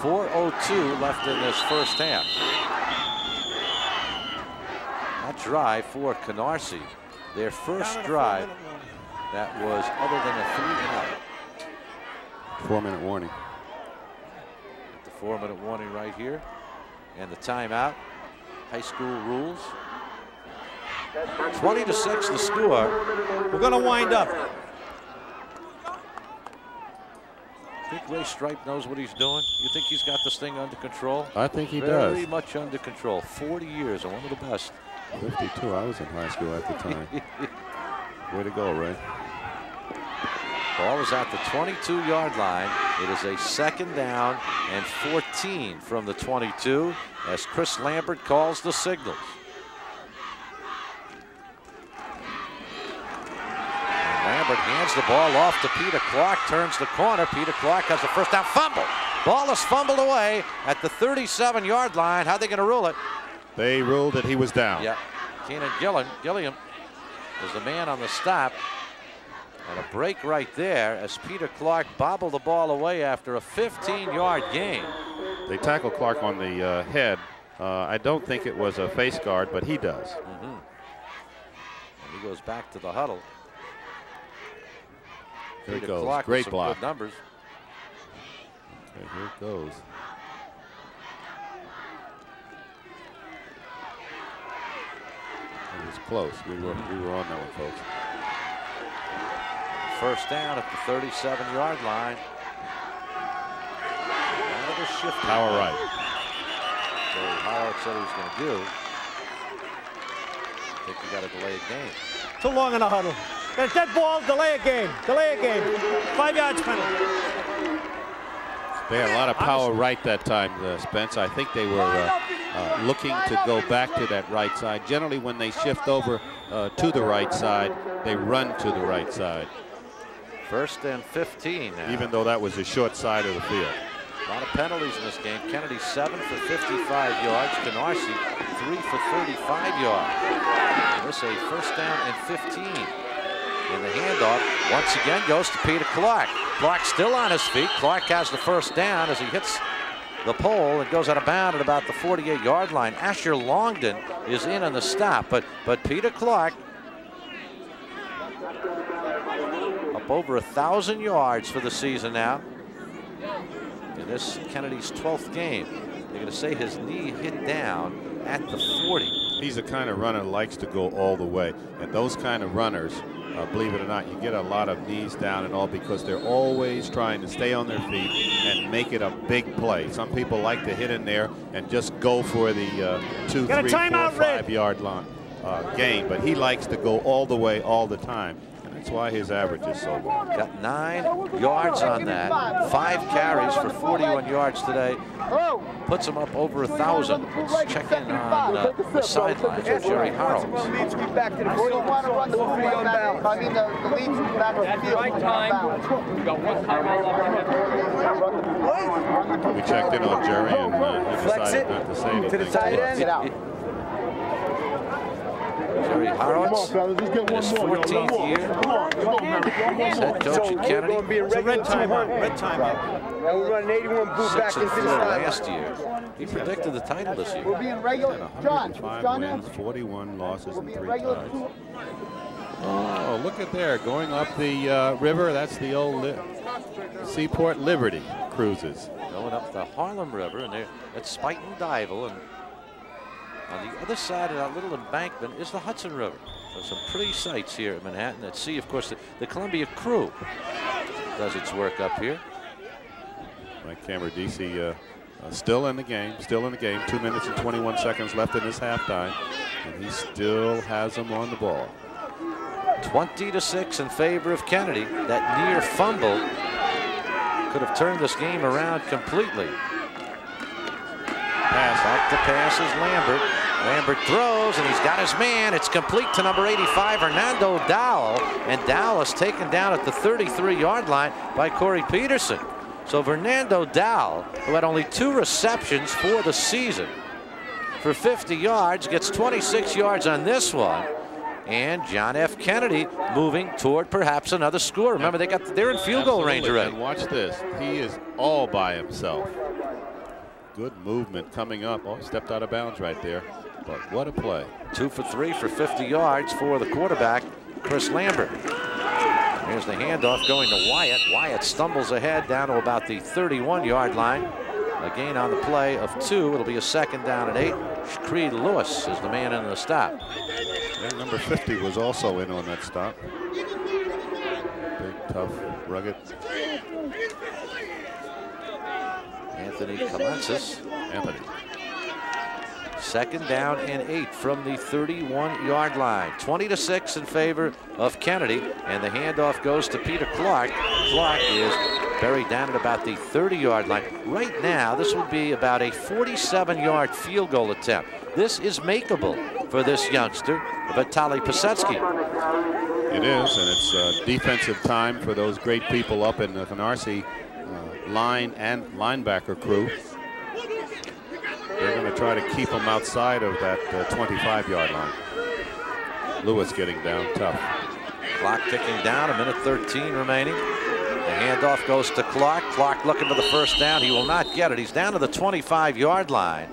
4:02 left in this first half. That drive for Canarsie, their first drive that was other than a 3-and-out. 4-minute warning. The 4-minute warning right here. And the timeout. High school rules. 20-6 the score. We're going to wind up. I think Ray Stripe knows what he's doing. You think he's got this thing under control? I think he does. Very much under control. 40 years and one of the best. 52. I was in high school at the time. Way to go, Ray. Ball is at the 22-yard line. It is a 2nd down and 14 from the 22 as Chris Lambert calls the signals. And Lambert hands the ball off to Peter Clark, turns the corner. Peter Clark has the first down, fumble. Ball is fumbled away at the 37-yard line. How are they going to rule it? They ruled that he was down. Yeah. Keenan Gilliam is the man on the stop. And a break right there as Peter Clark bobbled the ball away after a 15-yard gain. They tackled Clark on the head. I don't think it was a face guard, but he does. And he goes back to the huddle. Here Peter it goes. Clark Great with some block. good numbers. Okay, here it goes. It was close. We were on that one, folks. First down at the 37-yard line. Another shift. Power right. So Howard said he was going to do. I think we got to delay a game. Too long in the huddle. There's dead ball. Delay a game. Delay a game. 5 yards penalty. They had a lot of power right that time, Spence. I think they were looking to go back to that right side. Generally, when they shift over to the right side, they run to the right side. 1st and 15 now. Even though that was the short side of the field. A lot of penalties in this game. Kennedy 7 for 55 yards. Canarsie 3 for 35 yards. And this is a 1st down and 15. And the handoff once again goes to Peter Clark. Clark still on his feet. Clark has the first down as he hits the pole and goes out of bounds at about the 48-yard line. Asher Longden is in on the stop, but Peter Clark up over 1,000 yards for the season now. In this Kennedy's 12th game. They're going to say his knee hit down at the 40. He's the kind of runner that likes to go all the way. And those kind of runners, believe it or not, you get a lot of knees down and all because they're always trying to stay on their feet and make it a big play. Some people like to hit in there and just go for the 2, 3, 4, 5-yard line gain. But he likes to go all the way all the time. That's why his average is so low. Got 9 yards on that. 5 carries for 41 yards today. Puts him up over 1,000. Let's check in on the sidelines with Jerry Harold. We want to run the ball back. I mean, the leads back to the field. Right time. We got 1 timeout left. We checked in on Jerry and he decided not to say anything. To the tight end. Get out. Jerry Horowitz, his 14th year, he's head coach at Kennedy. It's a red timeout. Red timeout. And we run an 81 boot back into the side. Last year, he predicted the title this year. We'll be in regular. 105 wins, 41 losses, and 3 ties. Oh, look at there, going up the river. That's the old Seaport Liberty cruises. Going up the Harlem River, and they're at Spuyten Duyvil, and on the other side of that little embankment is the Hudson River. So some pretty sights here at Manhattan. At sea, of course, the Columbia Crew does its work up here. Mike Cameradisi still in the game, 2 minutes and 21 seconds left in this halftime, and he still has them on the ball. 20-6 in favor of Kennedy. That near fumble could have turned this game around completely. Pass back to pass is Lambert. Lambert throws, and he's got his man. It's complete to number 85, Hernando Dowell. And Dowell is taken down at the 33-yard line by Corey Peterson. So Fernando Dowell, who had only 2 receptions for the season, for 50 yards, gets 26 yards on this one. And John F. Kennedy moving toward perhaps another score. Remember, they're in field goal range already. And watch this. He is all by himself. Good movement coming up. Oh, stepped out of bounds right there. But what a play. 2 for 3 for 50 yards for the quarterback, Chris Lambert. Here's the handoff going to Wyatt. Wyatt stumbles ahead down to about the 31-yard line. A gain on the play of 2. It'll be a 2nd down and 8. Creed Lewis is the man in the stop. And number 50 was also in on that stop. Big, tough, rugged. Anthony Kalensis. Anthony. 2nd down and 8 from the 31-yard line. 20-6 in favor of Kennedy, and the handoff goes to Peter Clark. Clark is buried down at about the 30-yard line. Right now, this would be about a 47-yard field goal attempt. This is makeable for this youngster, Vitaly Pisetsky. It is, and it's defensive time for those great people up in the Canarsie line and linebacker crew. They're going to try to keep them outside of that 25-yard line. Lewis getting down tough. Clock ticking down, 1:13 remaining. The handoff goes to Clark. Clark looking for the 1st down. He will not get it. He's down to the 25-yard line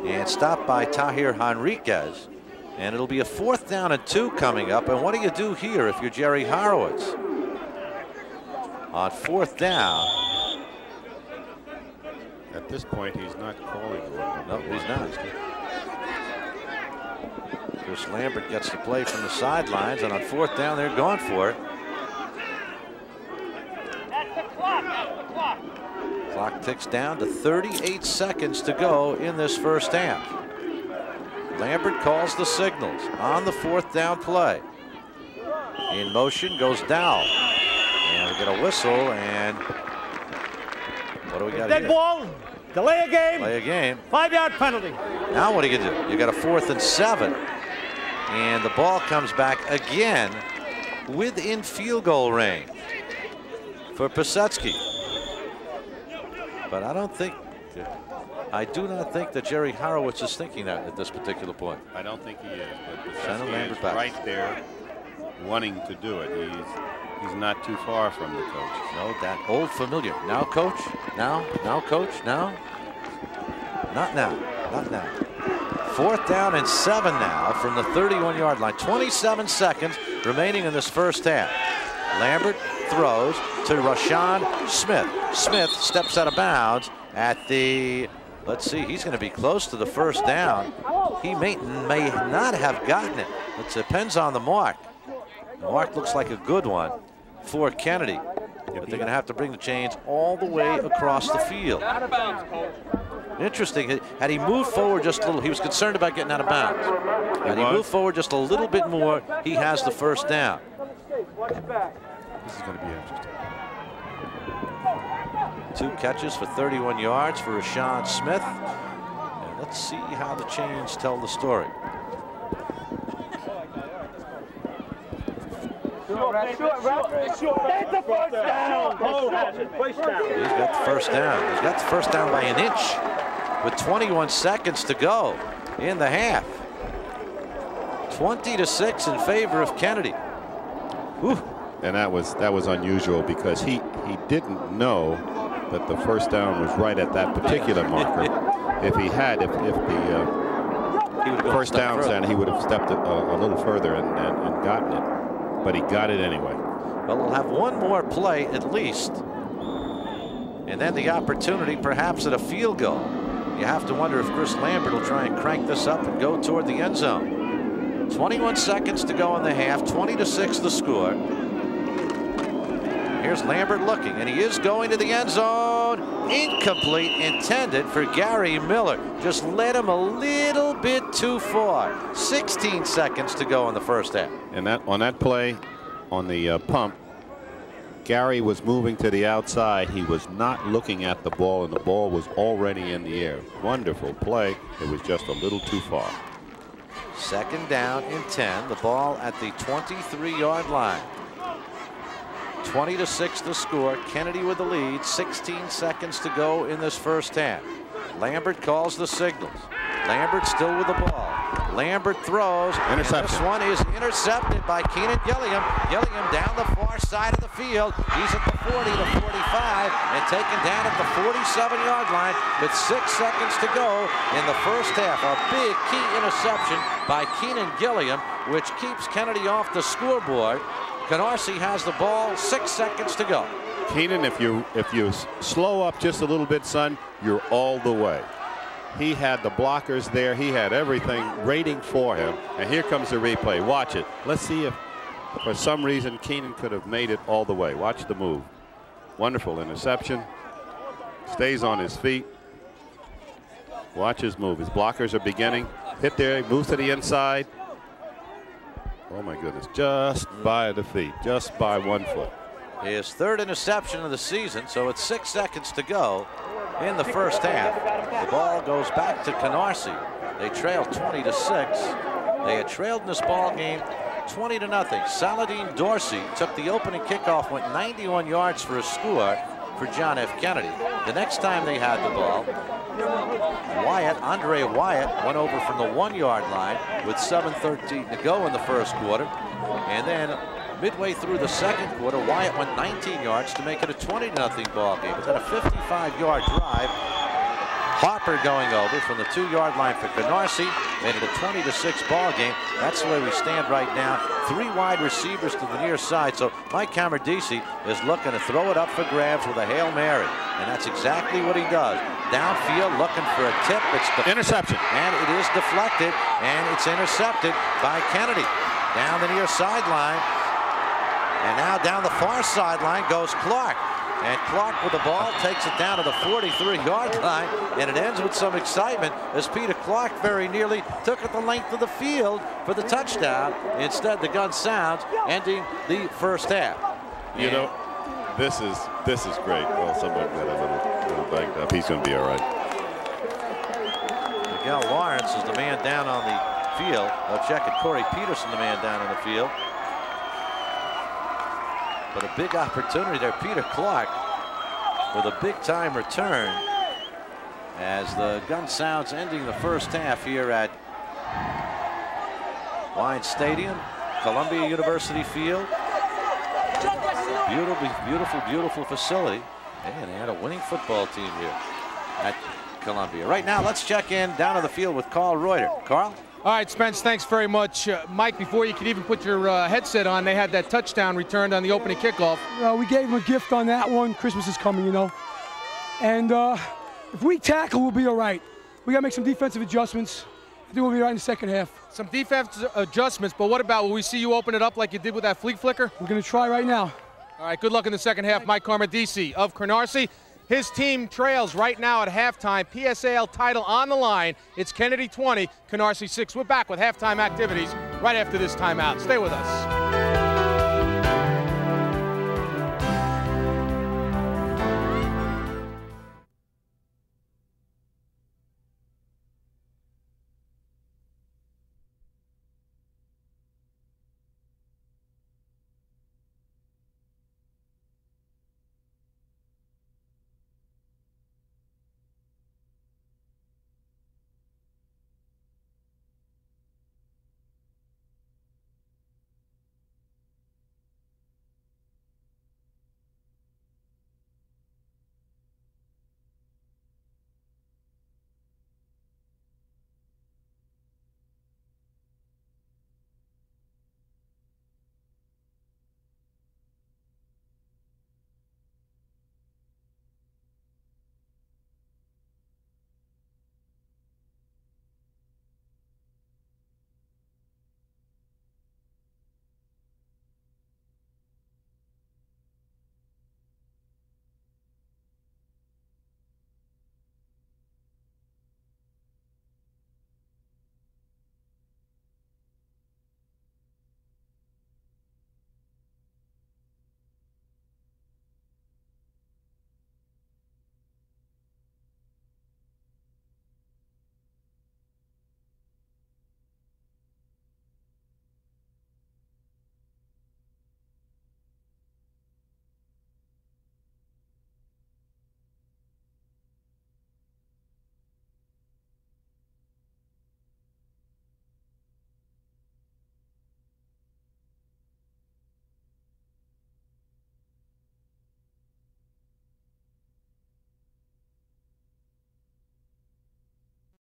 and stopped by Tahir Henriquez. And it'll be a 4th down and 2 coming up. And what do you do here if you're Jerry Horowitz? On 4th down. At this point, he's not calling. No, he's not. Chris Lambert gets the play from the sidelines, and on 4th down, they're going for it. Clock ticks down to 38 seconds to go in this 1st half. Lambert calls the signals on the 4th down play. In motion goes Dowell. And we get a whistle, and what do we got here? Dead ball. Delay a game. Delay a game. 5-yard penalty. Now what do? You got a 4th and 7. And the ball comes back again within field goal range for Pisetsky. But I do not think that Jerry Horowitz is thinking that at this particular point. I don't think he is, but Pisetsky is right there wanting to do it. He's not too far from the coach. No, that old familiar. Now, coach. Now, coach. Now. Not now. Not now. 4th down and 7 now from the 31-yard line. 27 seconds remaining in this 1st half. Lambert throws to Rashawn Smith. Smith steps out of bounds at the, let's see, he's going to be close to the 1st down. He may not have gotten it. It depends on the mark. The mark looks like a good one for Kennedy. But they're going to have to bring the chains all the way across the field. Interesting. Had he moved forward just a little, he was concerned about getting out of bounds. Had he moved forward just a little bit more, he has the 1st down. This is going to be interesting. 2 catches for 31 yards for Rashawn Smith. And let's see how the chains tell the story. He's got the 1st down. He's got the 1st down. He's got the 1st down by an inch with 21 seconds to go in the half. 20-6 in favor of Kennedy. Whew. And that was unusual because he didn't know that the 1st down was right at that particular marker. If he had, if the 1st down's down, he would have stepped a little further and gotten it. But he got it anyway. Well, we'll have one more play at least. And then the opportunity perhaps at a field goal. You have to wonder if Chris Lambert will try and crank this up and go toward the end zone. 21 seconds to go in the half. 20-6 the score. Here's Lambert looking, and he is going to the end zone. Incomplete, intended for Gary Miller. Just led him a little bit too far. 16 seconds to go in the 1st half. And on that play, on the pump, Gary was moving to the outside. He was not looking at the ball, and the ball was already in the air. Wonderful play. It was just a little too far. 2nd down and 10. The ball at the 23-yard line. 20-6 the score. Kennedy with the lead. 16 seconds to go in this 1st half. Lambert calls the signals. Lambert still with the ball. Lambert throws. Interception. This one is intercepted by Keenan Gilliam. Gilliam down the far side of the field. He's at the 40, the 45, and taken down at the 47-yard line with 6 seconds to go in the first half. A big key interception by Keenan Gilliam, which keeps Kennedy off the scoreboard. Canarsie has the ball, 6 seconds to go. Keenan, if you slow up just a little bit, son, you're all the way. He had the blockers there. He had everything waiting for him. And here comes the replay. Watch it. Let's see if for some reason Keenan could have made it all the way. Watch the move. Wonderful interception. Stays on his feet. Watch his move. His blockers are beginning. Hit there. He moves to the inside. Oh, my goodness. Just by the feet. Just by 1 foot. His third interception of the season, so it's 6 seconds to go in the first half. The ball goes back to Canarsie. They trail 20-6. They had trailed in this ball game 20-0. Saladin Dorsey took the opening kickoff, went 91 yards for a score for John F. Kennedy. The next time they had the ball, Andre Wyatt went over from the 1-yard line with 7:13 to go in the first quarter. And then midway through the second quarter, Wyatt went 19 yards to make it a 20-0 ball game. But then a 55-yard drive. Harper going over from the 2-yard line for Canarsie, made it a 20-6 ball game. That's the way we stand right now. 3 wide receivers to the near side. So Mike Canarsie is looking to throw it up for grabs with a Hail Mary. And that's exactly what he does. Downfield looking for a tip. It's interception. And it is deflected, and it's intercepted by Kennedy. Down the near sideline. And now down the far sideline goes Clark. And Clark with the ball takes it down to the 43-yard line, and it ends with some excitement as Peter Clark very nearly took it the length of the field for the touchdown. Instead, the gun sounds, ending the first half. You know, this is great. Well, someone got a little banged up. He's going to be all right. Miguel Lawrence is the man down on the field. They'll check it. Corey Peterson, the man down on the field. But a big opportunity there. Peter Clark with a big-time return as the gun sounds, ending the first half here at Wine Stadium, Columbia University Field. Beautiful, beautiful facility. And they had a winning football team here at Columbia. Right now, let's check in down to the field with Carl Reuter. Carl? All right, Spence, thanks very much. Mike, before you could even put your headset on, they had that touchdown returned on the opening kickoff. We gave them a gift on that one. Christmas is coming, you know. And if we tackle, we'll be all right. We got to make some defensive adjustments. I think we'll be right in the second half. Some defensive adjustments, but what about, will we see you open it up like you did with that flea flicker? We're going to try right now. All right, good luck in the second half. Mike Carmodisi of Canarsie. His team trails right now at halftime. PSAL title on the line. It's Kennedy 20, Canarsie 6. We're back with halftime activities right after this timeout. Stay with us.